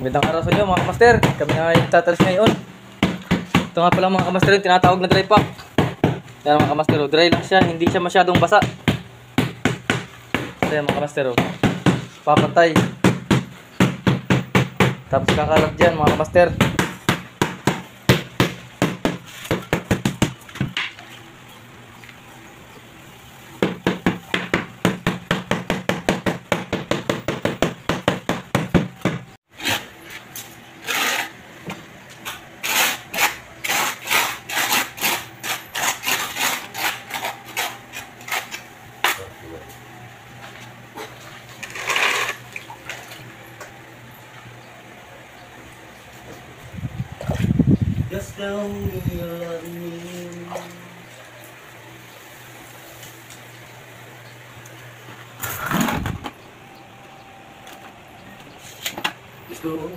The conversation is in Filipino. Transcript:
Magandang araw sa inyo mga kamaster. Kami nga ay tatalis ngayon. Ito nga pala mga kamaster yung tinatawag na dry pack. Yan mga kamaster, dry lang siya, hindi siya masyadong basa. Ito yan mga kamaster, papatay. Tapos kakalat dyan mga kamaster. Just tell me you love me. Let's go.